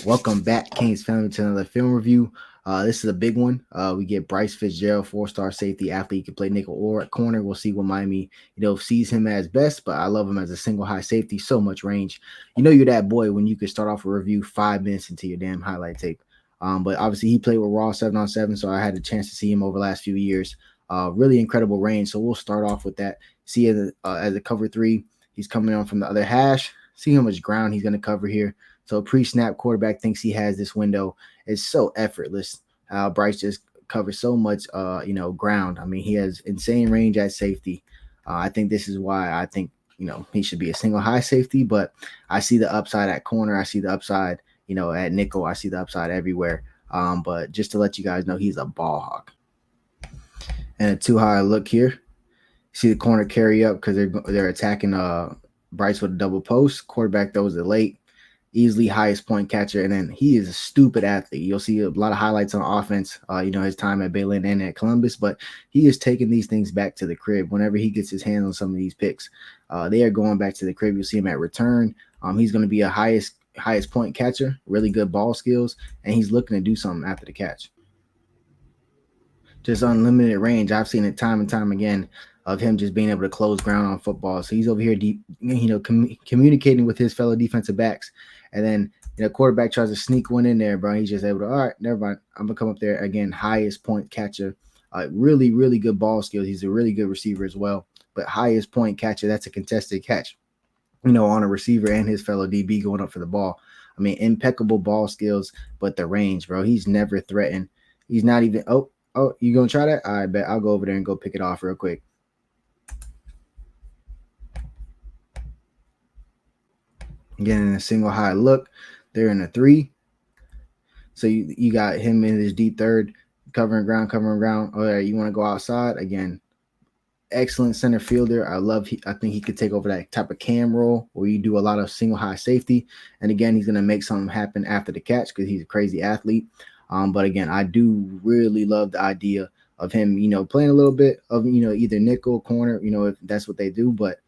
Welcome back, Kings family, to another film review. This is a big one. We get Bryce Fitzgerald, four-star safety athlete, can play nickel or at corner. We'll see what Miami, sees him as best, but I love him as a single high safety. So much range. You're that boy when you could start off a review 5 minutes into your damn highlight tape. But obviously he played with Raw 7-on-7, so I had the chance to see him over the last few years. Really incredible range. So we'll start off with that. See as a cover three, he's coming on from the other hash. See how much ground he's going to cover here. So pre-snap quarterback thinks he has this window. It's so effortless. Bryce just covers so much, ground. I mean, he has insane range at safety. I think this is why I think, he should be a single high safety, but I see the upside at corner. I see the upside, at nickel. I see the upside everywhere. But just to let you guys know, he's a ball hawk. And a too high look here. See the corner carry up because they're attacking Bryce with a double post. Quarterback throws it late. Easily highest point catcher, and then he is a stupid athlete. You'll see a lot of highlights on offense, his time at Baylor and at Columbus, but he is taking these things back to the crib whenever he gets his hands on some of these picks. They are going back to the crib. You'll see him at return. He's going to be a highest point catcher, really good ball skills, and he's looking to do something after the catch. Just unlimited range. I've seen it time and time again of him just being able to close ground on football. So he's over here, communicating with his fellow defensive backs. And then, quarterback tries to sneak one in there, bro. He's just able to, all right, never mind. I'm going to come up there again, highest point catcher. Really, really good ball skills. He's a really good receiver as well. But highest point catcher, that's a contested catch, on a receiver and his fellow DB going up for the ball. I mean, impeccable ball skills, but the range, bro. He's never threatened. He's not even, oh, you going to try that? All right, bet. I'll go over there and go pick it off real quick. Again, in a single high look, they're in a 3. So you got him in his deep third, covering ground. Oh, yeah, you want to go outside? Again, excellent center fielder. I think he could take over that type of cam role where you do a lot of single high safety. And again, he's going to make something happen after the catch because he's a crazy athlete. But again, I do really love the idea of him, playing a little bit of, either nickel, corner, if that's what they do. But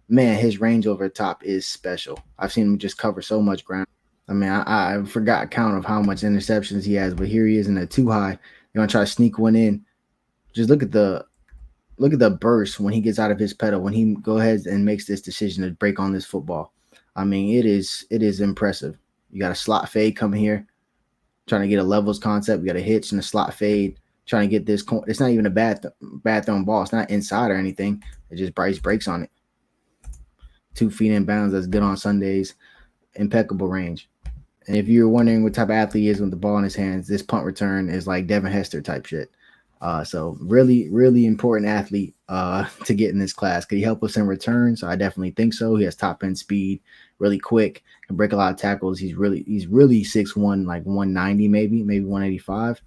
man, his range over the top is special. I've seen him just cover so much ground. I mean, I forgot count of how much interceptions he has, but here he is in a too high. You're gonna try to sneak one in. Just look at the burst when he gets out of his pedal, when he go ahead and makes this decision to break on this football. I mean, it is impressive. You got a slot fade coming here, trying to get a levels concept. We got a hitch and a slot fade, trying to get this. It's not even a bad thrown ball. It's not inside or anything. It just Bryce breaks on it. 2 feet in bounds. That's good on Sundays. Impeccable range. And if you're wondering what type of athlete he is with the ball in his hands, this punt return is like Devin Hester type shit. So really, really important athlete to get in this class. Could he help us in returns? I definitely think so. He has top end speed, really quick, can break a lot of tackles. He's really 6'1", like 190 maybe 185.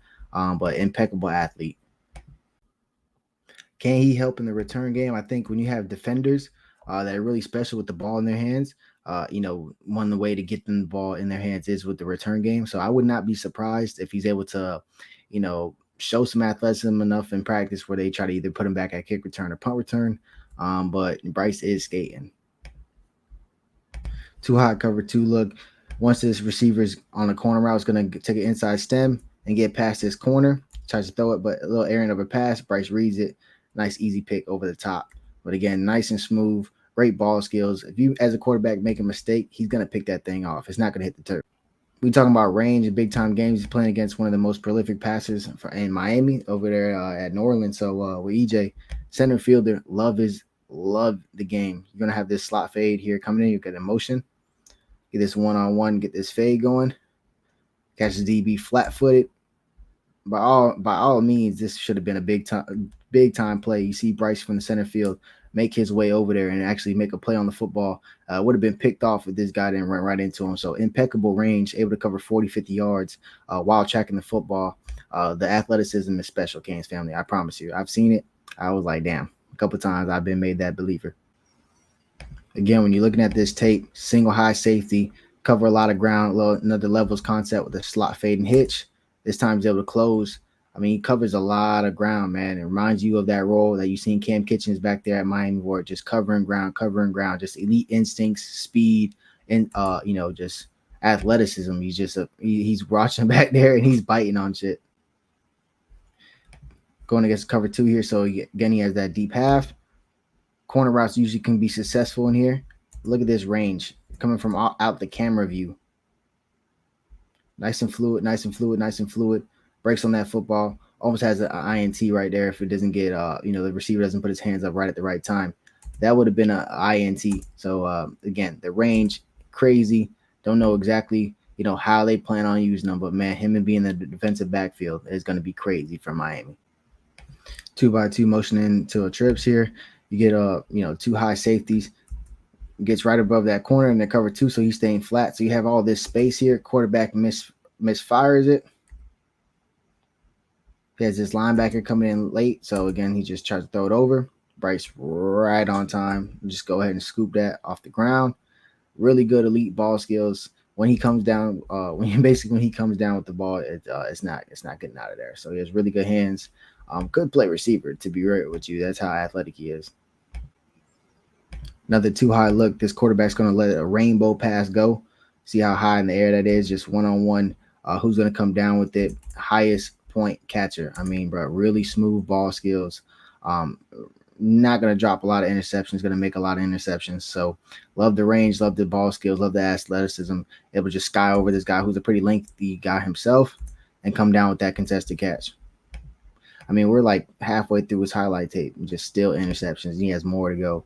But impeccable athlete. Can he help in the return game? I think when you have defenders that are really special with the ball in their hands, one of the way to get them the ball in their hands is with the return game. So I would not be surprised if he's able to, show some athleticism enough in practice where they try to either put him back at kick return or punt return. But Bryce is skating. Too high cover 2 look. Once this receiver's on the corner route, is going to take an inside stem and get past this corner. Tries to throw it, but a little errant of a pass. Bryce reads it. Nice, easy pick over the top. But again, nice and smooth. Great ball skills. If you, as a quarterback, make a mistake, he's going to pick that thing off. It's not going to hit the turf. We talking about range and big-time games. He's playing against one of the most prolific passers in Miami over there at New Orleans. So with EJ, center fielder, love the game. You're going to have this slot fade here coming in. You get a motion. Get this one-on-one. Get this fade going. Catch the DB flat-footed. By all means, this should have been a big time play. You see Bryce from the center field make his way over there and actually make a play on the football. Would have been picked off if this guy didn't run right into him. So impeccable range, able to cover 40, 50 yards while tracking the football. The athleticism is special, Canes family. I promise you. I've seen it. I was like, damn. A couple times I've been made that believer. Again, when you're looking at this tape, single high safety, cover a lot of ground, another levels concept with a slot fade and hitch. This time he's able to close. I mean, he covers a lot of ground, man. It reminds you of that role that you seen Cam Kitchens back there at Miami, where just covering ground, just elite instincts, speed, and just athleticism. He's just he's watching back there and he's biting on shit. Going against cover 2 here. So again, he has that deep half. Corner routes usually can be successful in here. Look at this range coming from out the camera view. Nice and fluid, nice and fluid, nice and fluid. Breaks on that football. Almost has an INT right there if it doesn't get, the receiver doesn't put his hands up right at the right time. That would have been an INT. So, again, the range, crazy. Don't know exactly, how they plan on using them. But, man, him and being in the defensive backfield is going to be crazy for Miami. 2x2 motion into a trips here. You get, 2 high safeties. Gets right above that corner in the cover 2, so he's staying flat. So you have all this space here. Quarterback misfires it. He has this linebacker coming in late, so again, he just tries to throw it over. Bryce right on time. Just go ahead and scoop that off the ground. Really good elite ball skills. When he comes down, when he comes down with the ball, it's not getting out of there. So he has really good hands. Good play receiver, to be right with you. That's how athletic he is. Another too high look. This quarterback's going to let a rainbow pass go. See how high in the air that is. Just one-on-one. Who's going to come down with it? Highest point catcher. I mean, bro, really smooth ball skills. Not going to drop a lot of interceptions. Going to make a lot of interceptions. So love the range, love the ball skills, love the athleticism. Able to just sky over this guy who's a pretty lengthy guy himself and come down with that contested catch. I mean, we're like halfway through his highlight tape. Just still interceptions. He has more to go.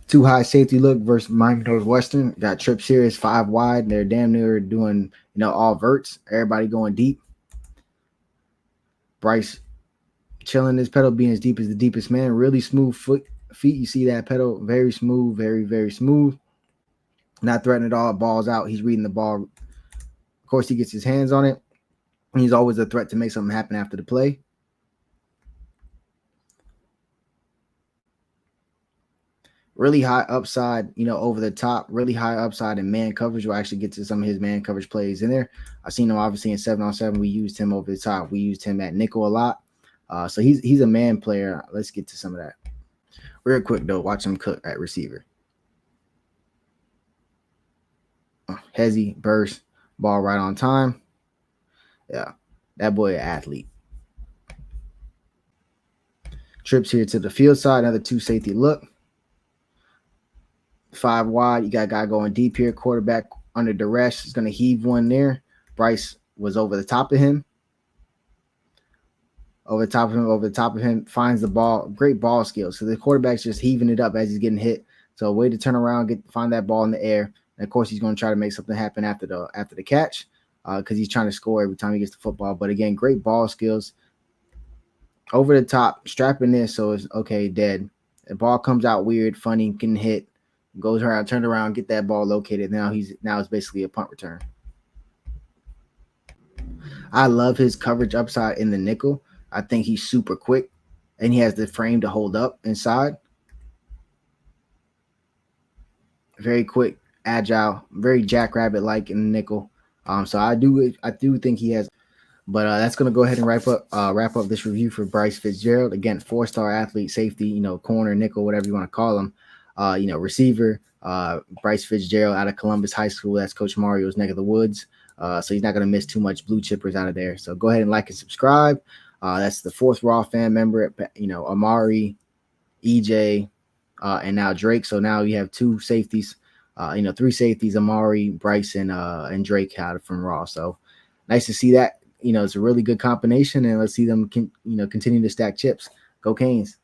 Too high safety look versus Miami Northwestern. Got trips here. It's 5 wide. They're damn near doing, all verts. Everybody going deep. Bryce chilling his pedal, being as deep as the deepest man. Really smooth feet. You see that pedal? Very smooth. Very, very smooth. Not threatening at all. Ball's out. He's reading the ball. Of course, he gets his hands on it. He's always a threat to make something happen after the play. Really high upside, over the top, really high upside in man coverage. We'll actually get to some of his man coverage plays in there. I've seen him obviously in 7-on-7. We used him over the top. We used him at nickel a lot. So he's a man player. Let's get to some of that. Real quick, though, watch him cook at receiver. Hezzy, burst, ball right on time. Yeah, that boy an athlete. Trips here to the field side, another 2 safety look. 5 wide. You got a guy going deep here. Quarterback under duress is going to heave one there. Bryce was over the top of him. Over the top of him. Finds the ball. Great ball skills. So the quarterback's just heaving it up as he's getting hit. So a way to turn around, find that ball in the air. And of course, he's going to try to make something happen after the catch because he's trying to score every time he gets the football. But again, great ball skills. Over the top, strapping this so it's okay, dead. The ball comes out weird, funny, getting hit. Goes around, turned around, get that ball located. Now it's basically a punt return. I love his coverage upside in the nickel. I think he's super quick, and he has the frame to hold up inside. Very quick, agile, very jackrabbit-like in the nickel. So I do think he has. But that's going to go ahead and wrap up this review for Bryce Fitzgerald. Again, 4-star athlete, safety, corner, nickel, whatever you want to call him. Receiver, Bryce Fitzgerald out of Columbus High School. That's Coach Mario's neck of the woods. So he's not going to miss too much blue chippers out of there. So go ahead and like and subscribe. That's the 4th Raw fan member, Amari, EJ, and now Drake. So now you have 2 safeties, 3 safeties, Amari, Bryce, and Drake out from Raw. So nice to see that. It's a really good combination, and let's see them, continue to stack chips. Go Canes.